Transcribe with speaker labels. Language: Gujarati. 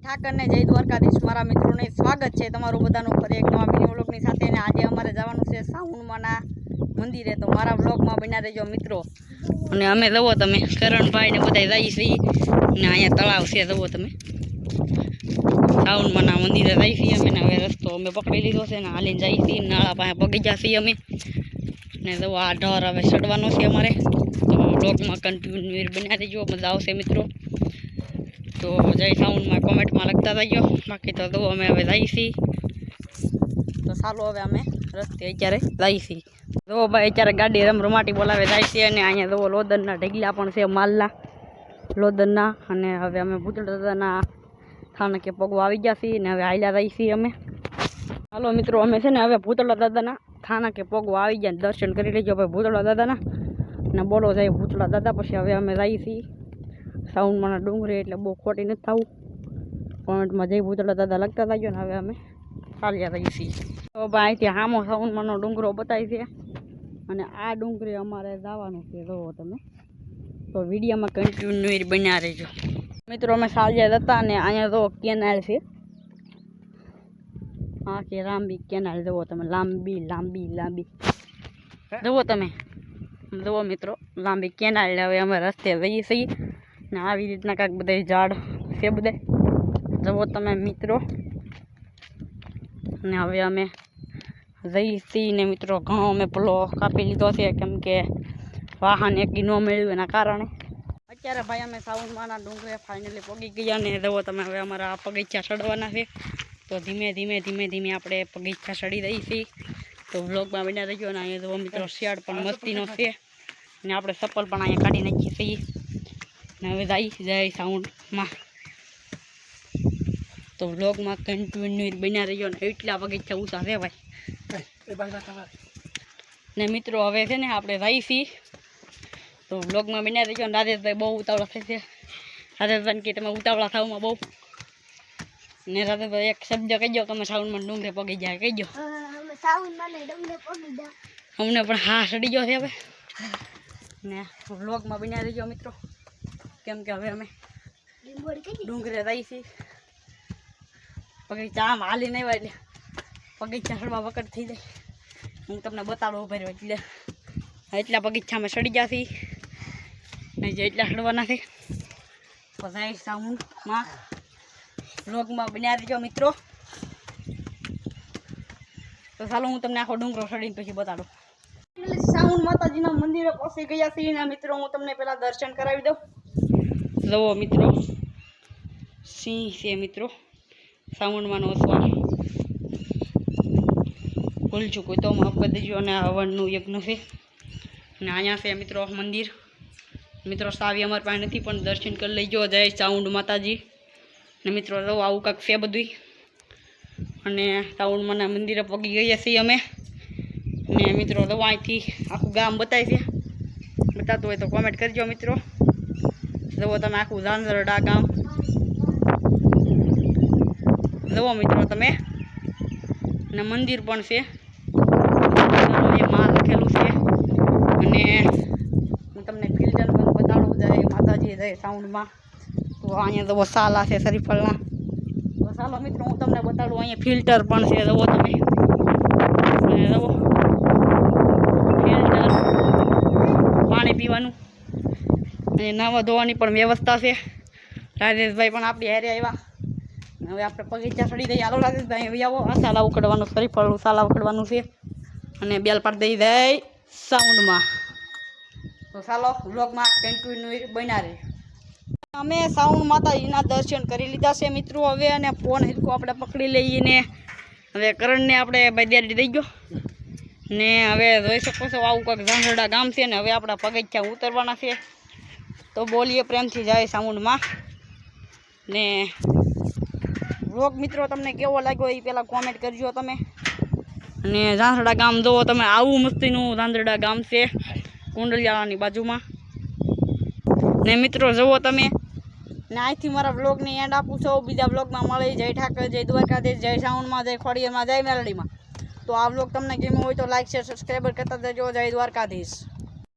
Speaker 1: ઠાકર ને જય દ્વારકાધીશ મારા મિત્રોને સ્વાગત છે તમારું બધાનું ફરી એક નવા મિની વ્લોગની સાથે અને આજે અમારે જવાનું છે સાઉન્ડમાંના મંદિરે તો મારા વ્લોગમાં બન્યા રહેજો મિત્રો અને અમે જવો તમે કરણભાઈ ને બધા જઈ છીએ ને અહીંયા તળાવ છે જવો તમે સાઉન્ડમાંના મંદિરે જઈ છીએ અમે હવે રસ્તો અમે પકડી લીધો છે ને હાલીને જઈ છીએ નાળા પાસે પગી જઈએ અમે ને જવો આ ઢોર હવે ચડવાનો છે અમારે તો વ્લોગમાં કન્ટિન્યુ બન્યા રહેજો મજા આવશે મિત્રો તો જય સાઉન્ડમાં કોમેન્ટમાં લખતા જજો બાકી તો જો અમે હવે જઈએ છીએ તો ચાલો હવે અમે રસ્તે અત્યારે જઈએ છીએ જો ભાઈ અત્યારે ગાડી રમરમાટી બોલાવે જાય છે અને અહીંયા જો લોદરના ઢગલા પણ છે માલના લોદરના અને હવે અમે ભૂતળદાદાના સ્થાનકે પગવા આવી ગયા છીએ ને હવે હાલ્યા જઈએ છીએ અમે ચાલો મિત્રો અમે છે ને હવે ભૂતળદાદાના સ્થાનકે પગવા આવી ગયા દર્શન કરી લેજો ભાઈ ભૂતળદાદાના ને બોલો જાય ભૂતળદાદા પછી હવે અમે જઈએ છીએ સાઉન્ડમાંના ડુંગરે એટલે બહુ ખોટી નથી થવું કોમેન્ટમાં જઈ ભૂતળદાદા લખતા થજો ને હવે અમે ચાલ્યા રહીએ છીએ તો ભાઈ અહીંથી હામો સાઉન્ડમાંનો ડુંગરો બતાવી છે અને આ ડુંગરે અમારે જવાનું છે જોવો તમે તો વિડીયોમાં કન્ટિન્યુ બન્યા રહેજો મિત્રો અમે ચાલ્યા જતા અને અહીંયા જો કેનાલ છે હા કે લાંબી કેનાલ જુઓ તમે લાંબી લાંબી લાંબી જુઓ તમે જુઓ મિત્રો લાંબી કેનાલ હવે અમે રસ્તે જઈએ છીએ ને આવી રીતના કાંઈક બધા ઝાડ છે બધા જુઓ તમે મિત્રો ને હવે અમે જઈએ છીએ ને મિત્રો ઘણો અમે પેલો કાપી લીધો છે કેમ કે વાહન એકી ન મળ્યું એના કારણે અત્યારે ભાઈ અમે સાઉન્ડમાંના ડુંગરે ફાઇનલી પગી ગયા ને જુઓ તમે હવે અમારા પગીચા ચડવાના છે તો ધીમે ધીમે ધીમે ધીમે આપણે પગીચા ચડી દઈએ છીએ તો વ્લોગમાં બન્યા રહીજો ને અહીંયા જુઓ મિત્રો શિયાળ પણ મસ્તીનો છે ને આપણે ચપ્પલ પણ અહીંયા કાઢી નાખીએ છીએ ને હવે જય સાઉન્ડમાં તો વ્લોગમાં કન્ટિન્યુ બન્યા રહીજો ને એટલા બગીચા ઊંચા છે ભાઈ ને મિત્રો હવે છે ને આપણે જઈએ છીએ તો વ્લોગમાં બન્યા રહીજો ને રાજેશભાઈ બહુ ઉતાવળા થાય છે રાજેશભાઈ કે તમે ઉતાવળા થાવમાં બહુ ને રાજેશભાઈ એક શબ્દ કહીજો કે અમે સાઉન્ડમાં ડુંગરે પગી જાય કહીજો અમને પણ હા સડી ગયો છે હવે ને વ્લોગમાં બન્યા રહીજો મિત્રો કેમ કે હવે અમે ડુંગરે જઈએ છીએ પગીચા આમ હાલી નહીં હોય એટલે પગીચા ચડવા વખત થઈ જાય હું તમને બતાડું ઉભા રહ્યો એટલે એટલા પગીચામાં ચડી જશે ને જે એટલા ચડવાના છે તો જાય સાઉન્ડમાં વ્લોગમાં બન્યા રહેજો મિત્રો તો ચાલો હું તમને આખો ડુંગરો ચડીને પછી બતાડું સાઉન્ડ માતાજીના મંદિરે પહોંચી ગયા છીએ ને મિત્રો હું તમને પહેલાં દર્શન કરાવી દઉં જુઓ મિત્રો સિંહ છે મિત્રો સાઉન્ડમાંનો અસવાર ભૂલ છું કોઈ તો માફ કરી દેજો અને હવનનું યજ્ઞ છે અને અહીંયા છે મિત્રો મંદિર મિત્રો સાવી અમારી પાસે નથી પણ દર્શન કરી લેજો જય સાઉન્ડ માતાજી ને મિત્રો જો આવું કાંક છે બધું અને સાઉન્ડમાંના મંદિરે પગી ગયા છીએ અમે ને મિત્રો જો અહીંથી આખું ગામ બતાવે છે બતાતું હોય તો કોમેન્ટ કરજો મિત્રો જુઓ તમે આખું ઝાંઝરડા ગામ જુઓ મિત્રો તમે ને મંદિર પણ છે માં લખેલું છે અને હું તમને ફિલ્ટર પણ બતાડું જય માતાજી જય સાઉન્ડમાં તો અહીંયા જુઓ સાલા છે શરીફળના તો ચાલો મિત્રો હું તમને બતાડું અહીંયા ફિલ્ટર પણ છે જુઓ તમે અને જુઓ ફિલ્ટર પાણી પીવાનું અને નાવા ધોવાની પણ વ્યવસ્થા છે રાજેશભાઈ પણ આપણી હારે આવ્યા હવે આપણે બગીચા ચડી દઈએ હાલો રાજેશભાઈ હવે આવો આ સાલા ઉકળવાનું શરીફળનું સાલા ઉકળવાનું છે અને બેલ પાડી દઈ દઈ સાઉન્ડમાં તો ચાલો વ્લોગમાં કન્ટિન્યુ બન્યા રહે અમે સાઉન્ડ માતાજીના દર્શન કરી લીધા છે મિત્રો હવે અને ફોન હિરકો આપણે પકડી લઈએ ને હવે કરણને આપણે બજારી દઈ ગયો ને હવે જોઈ શકો છો આવું કંઈક ઝાંઝરડા ગામ છે ને હવે આપણા પગથિયા ઉતરવાના છે તો બોલીએ પ્રેમથી જાય સાઉન્ડમાં ને વ્લોગ મિત્રો તમને કેવો લાગ્યો એ પહેલાં કોમેન્ટ કરજો તમે અને ઝાંઝરડા ગામ જુઓ તમે આવું મસ્તીનું ઝાંઝરડા ગામ છે કુંડલિયાળાની બાજુમાં ને મિત્રો જુઓ તમે ને અહીંથી મારા વ્લોગની એન્ડ આપું છો બીજા વ્લોગમાં મળી જય ઠાકર જય દ્વારકાધીશ જય સાઉન્ડમાં જય ખોડિયારમાં જય મેલડીમાં તો આ વ્લોગ તમને ગમ્યો હોય તો લાઈક શેર સબસ્ક્રાઈબર કરતા જજો જય દ્વારકાધીશ।